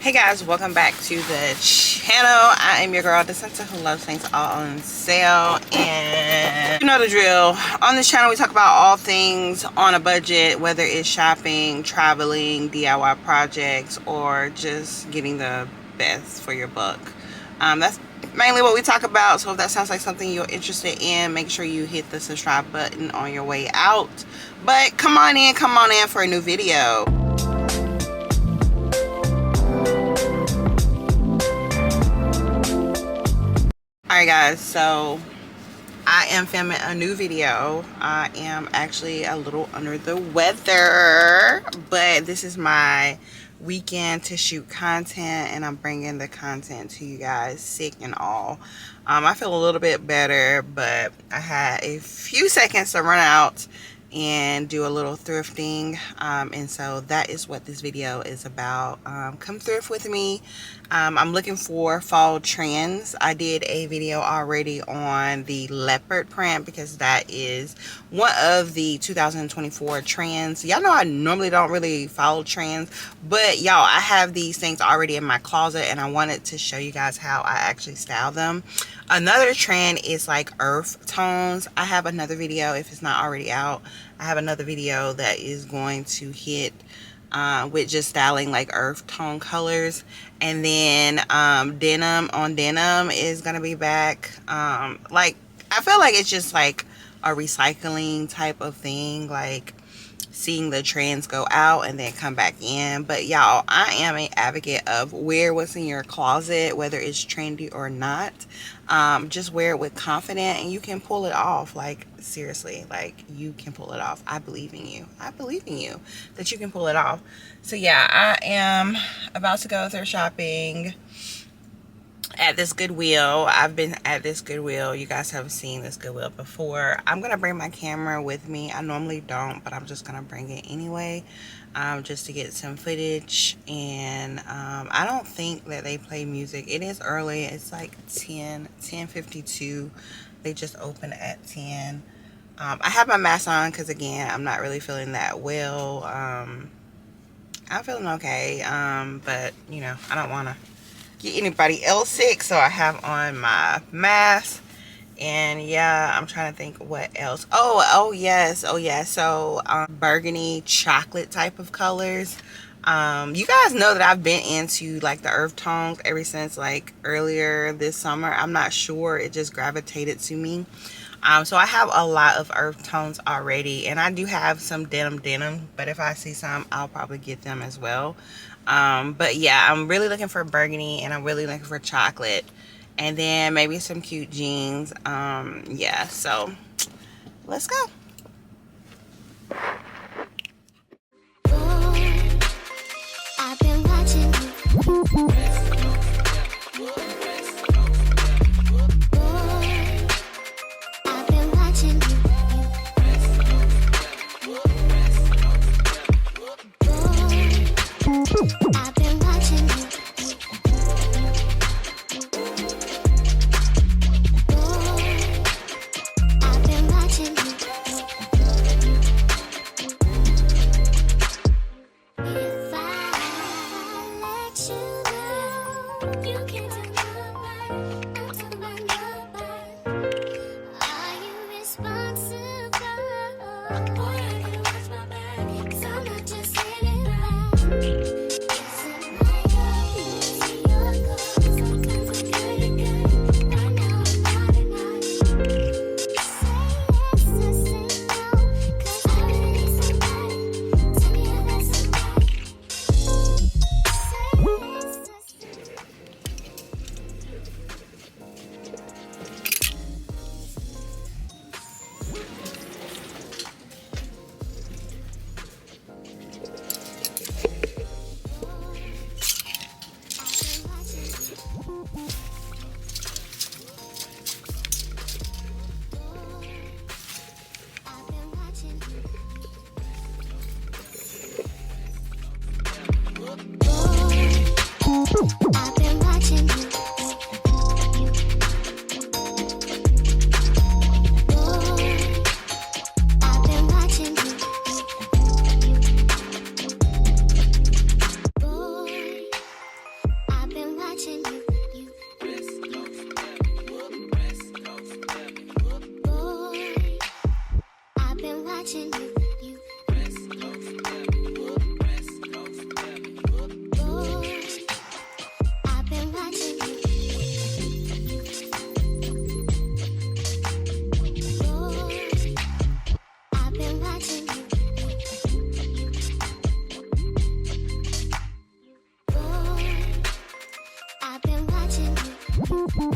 Hey guys, welcome back to the channel. I am your girl, Descenta, who loves things all on sale. And you know the drill. On this channel, we talk about all things on a budget, whether it's shopping, traveling, DIY projects, or just getting the best for your buck. That's mainly what we talk about. So if that sounds like something you're interested in, make sure you hit the subscribe button on your way out. But come on in for a new video. Alright guys, so I am filming a new video. I am actually a little under the weather, but this is my weekend to shoot content, and I'm bringing the content to you guys sick and all. I feel a little bit better, but I had a few seconds to run out and do a little thrifting, and so that is what this video is about. Come thrift with me. I'm looking for fall trends. I did a video already on the leopard print because that is one of the 2024 trends. Y'all know I normally don't really follow trends, but y'all, I have these things already in my closet and I wanted to show you guys how I actually style them. Another trend is like earth tones. I have another video, if it's not already out, I have another video that is going to hit with just styling like earth tone colors. And then denim on denim is gonna be back. Like, I feel like it's just like a recycling type of thing, like seeing the trends go out and then come back in. But y'all, I am an advocate of wear what's in your closet, whether it's trendy or not. Just wear it with confidence and you can pull it off. Like, seriously, like, you can pull it off. I believe in you. I believe in you that you can pull it off. So yeah, I am about to go thrift shopping at this Goodwill. I've been at this Goodwill. You guys have seen this Goodwill before. I'm gonna bring my camera with me. I normally don't, but I'm just gonna bring it anyway, just to get some footage. And I don't think that they play music. It is early. It's like 10:52. They just opened at 10. I have my mask on because, again, I'm not really feeling that well. I'm feeling okay, but you know, I don't want to get anybody else sick, so I have on my mask. And yeah, I'm trying to think what else. Oh yes, so burgundy chocolate type of colors. You guys know that I've been into like the earth tones ever since like earlier this summer. I'm not sure, it just gravitated to me. So I have a lot of earth tones already, and I do have some denim, but if I see some, I'll probably get them as well. But yeah, I'm really looking for burgundy and I'm really looking for chocolate, and then maybe some cute jeans. Yeah, so let's go. I've been watching you. I've been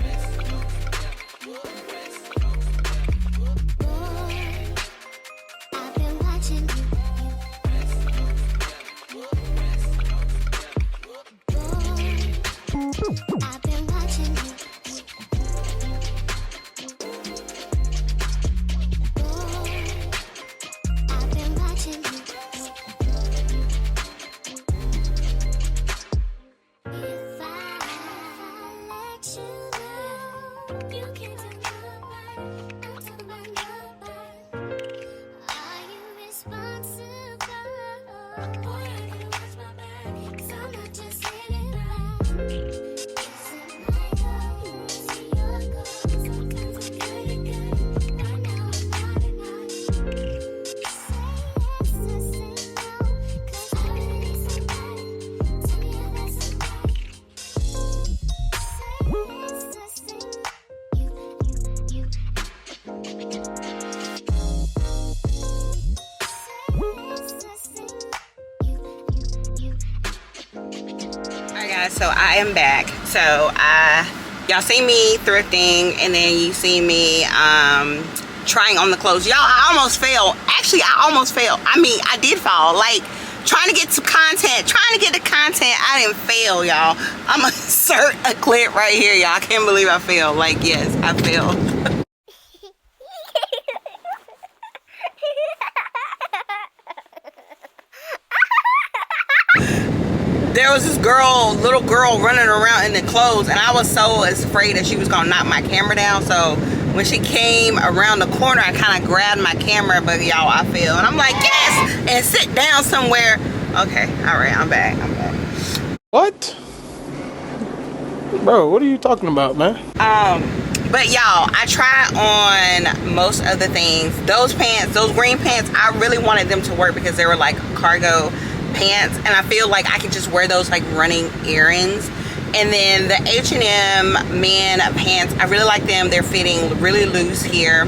watching you. I've been watching you. I've been watching you. If I let you know, you can tell nobody. I'm talking about nobody. Are you responsible? Boy, I gotta watch my back, 'cause I'm not just sitting back. Is it my goal? Is it your goal? Sometimes I'm good at good. Right now I'm not at not. Say yes or say no, 'cause I really need somebody. Tell me if that's somebody. Say yes or say no. You. Alright guys, so I am back. So y'all see me thrifting, and then you see me trying on the clothes. Y'all, I almost fell. Actually, I almost fell. I mean, I did fall. Like, trying to get to content, trying to get the content, I didn't fail, y'all. I'm gonna insert a clip right here, y'all. I can't believe I fell. Like, yes, I fell. There was this little girl running around in the clothes, and I was so afraid that she was gonna knock my camera down. So when she came around the corner, I kind of grabbed my camera, but y'all, I fell. And I'm like, yes, and sit down somewhere. Okay, all right, I'm back. What? Bro, what are you talking about, man? But y'all, I tried on most of the things. Those pants, those green pants, I really wanted them to work because they were like cargo pants, and I feel like I could just wear those like running errands. And then the H&M men pants, I really like them. They're fitting really loose here,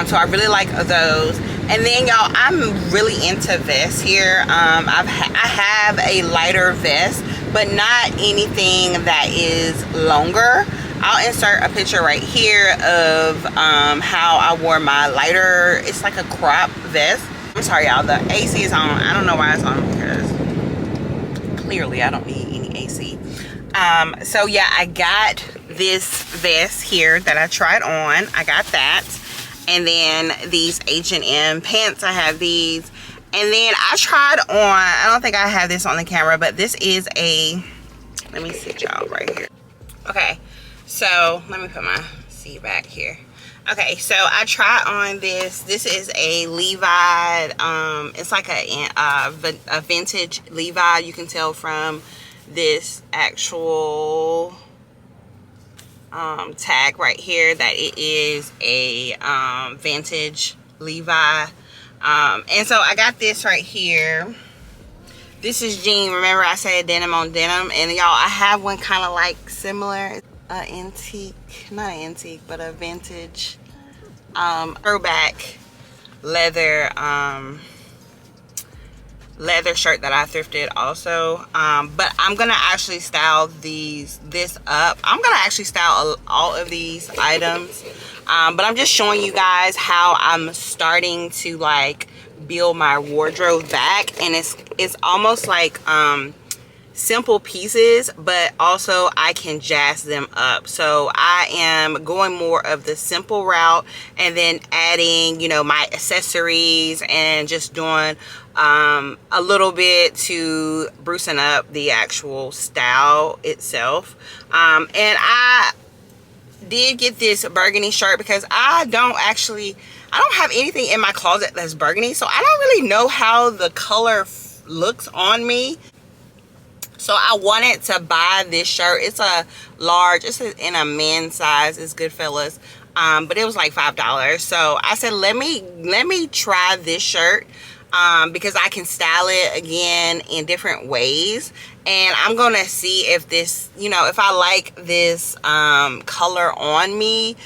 so I really like those. And then y'all, I'm really into vests here. I have a lighter vest, but not anything that is longer. I'll insert a picture right here of how I wore my lighter, it's like a crop vest. I'm sorry y'all, the AC is on. I don't know why it's on, because clearly I don't need any AC. So yeah, I got this vest here that I tried on. I got that. And then these H&M pants, I have these. And then I tried on, I don't think I have this on the camera, but this is a, let me sit y'all right here. Okay, so let me put my seat back here. Okay, so I tried on this. This is a Levi, it's like a vintage Levi. You can tell from this actual tag right here that it is a vintage Levi. And so I got this right here. This is jean. Remember I said denim on denim, and y'all, I have one kind of like similar, antique, not an antique, but a vintage throwback leather leather shirt that I thrifted also. But I'm gonna actually style this up. I'm gonna actually style all of these items, but I'm just showing you guys how I'm starting to like build my wardrobe back. And it's almost like simple pieces, but also I can jazz them up. So I am going more of the simple route, and then adding, you know, my accessories, and just doing a little bit to brucing up the actual style itself. And I did get this burgundy shirt because I don't have anything in my closet that's burgundy, so I don't really know how the color looks on me. So I wanted to buy this shirt. It's a large, it's in a men's size. It's Goodfellas, but it was like $5. So I said, let me try this shirt, because I can style it again in different ways. And I'm gonna see if this, you know, if I like this color on me.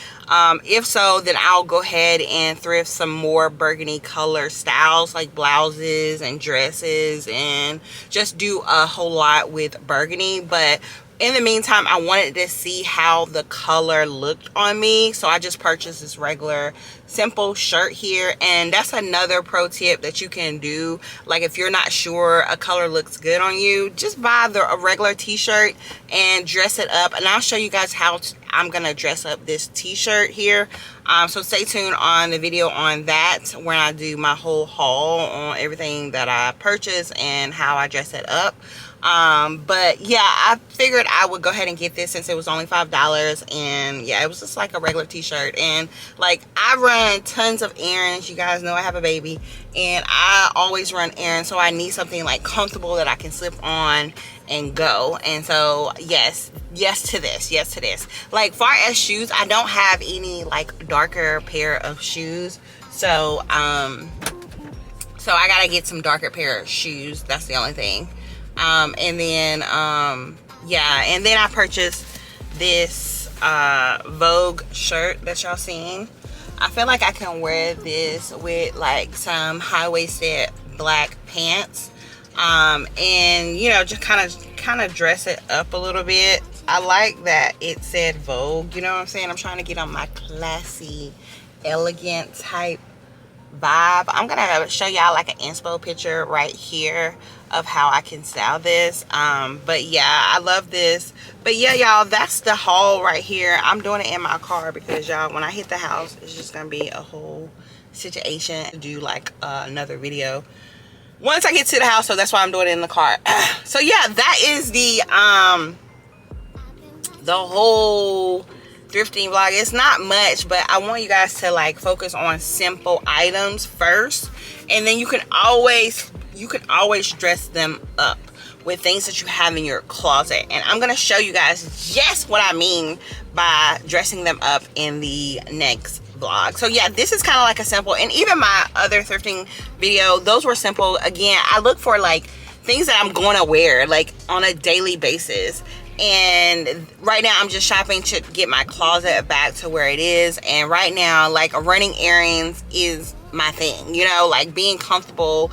If so, then I'll go ahead and thrift some more burgundy color styles, like blouses and dresses, and just do a whole lot with burgundy. But in the meantime, I wanted to see how the color looked on me, so I just purchased this regular simple shirt here. And that's another pro tip that you can do. Like, if you're not sure a color looks good on you, just buy a regular t-shirt and dress it up. And I'll show you guys how I'm gonna dress up this t-shirt here. So stay tuned on the video on that when I do my whole haul on everything that I purchased and how I dress it up. But yeah, I figured I would go ahead and get this since it was only $5. And yeah, it was just like a regular t-shirt. And like, I run tons of errands. You guys know I have a baby, and I always run errands, so I need something like comfortable that I can slip on and go. And so yes to this. Like, far as shoes, I don't have any like darker pair of shoes, so I gotta get some darker pair of shoes. That's the only thing. And then yeah, and then I purchased this Vogue shirt that y'all seen. I feel like I can wear this with like some high-waisted black pants, and you know, just kind of dress it up a little bit. I like that it said Vogue, you know what I'm saying? I'm trying to get on my classy, elegant type vibe. I'm gonna show y'all like an inspo picture right here of how I can style this. But yeah, I love this. But yeah, y'all, that's the haul right here. I'm doing it in my car because y'all, when I hit the house, it's just gonna be a whole situation to do like another video once I get to the house. So that's why I'm doing it in the car. So yeah, that is the whole thrifting vlog. It's not much, but I want you guys to like focus on simple items first, and then you can always dress them up with things that you have in your closet. And I'm gonna show you guys just what I mean by dressing them up in the next vlog. So yeah, this is kind of like a simple, and even my other thrifting video, those were simple. Again, I look for like things that I'm gonna wear like on a daily basis. And right now I'm just shopping to get my closet back to where it is. And right now, like, running errands is my thing, you know, like being comfortable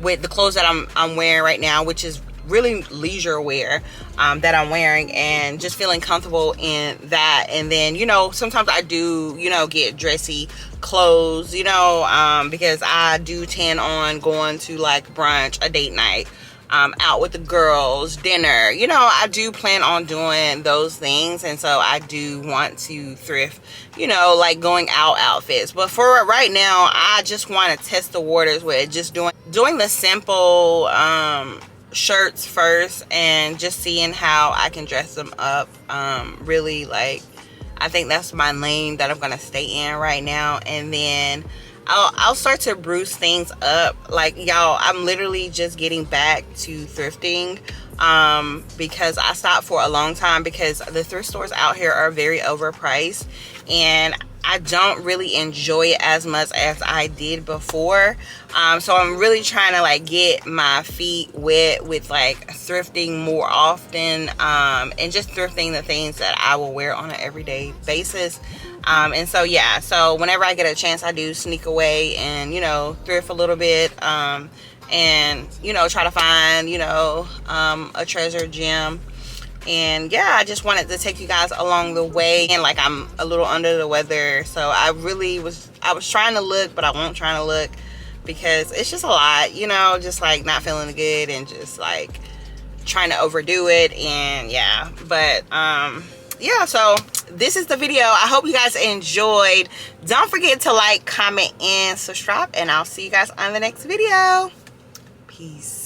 with the clothes that I'm wearing right now, which is really leisure wear that I'm wearing, and just feeling comfortable in that. And then, you know, sometimes I do, you know, get dressy clothes, you know, because I do tend on going to like brunch, a date night, out with the girls, dinner, you know, I do plan on doing those things. And so I do want to thrift, you know, like going out outfits. But for right now, I just want to test the waters with just doing the simple shirts first, and just seeing how I can dress them up. Really, like, I think that's my lane that I'm gonna stay in right now. And then I'll start to bruise things up. Like, y'all, I'm literally just getting back to thrifting because I stopped for a long time because the thrift stores out here are very overpriced, and I don't really enjoy it as much as I did before. So I'm really trying to like get my feet wet with like thrifting more often, and just thrifting the things that I will wear on an everyday basis. And so yeah, so whenever I get a chance, I do sneak away and, you know, thrift a little bit, and, you know, try to find, you know, a treasure gem. And yeah, I just wanted to take you guys along the way. And like, I'm a little under the weather, so I was trying to look, but I won't trying to look because it's just a lot, you know, just like not feeling good and just like trying to overdo it. And yeah, but yeah, so this is the video. I hope you guys enjoyed. Don't forget to like, comment, and subscribe, and I'll see you guys on the next video. Peace.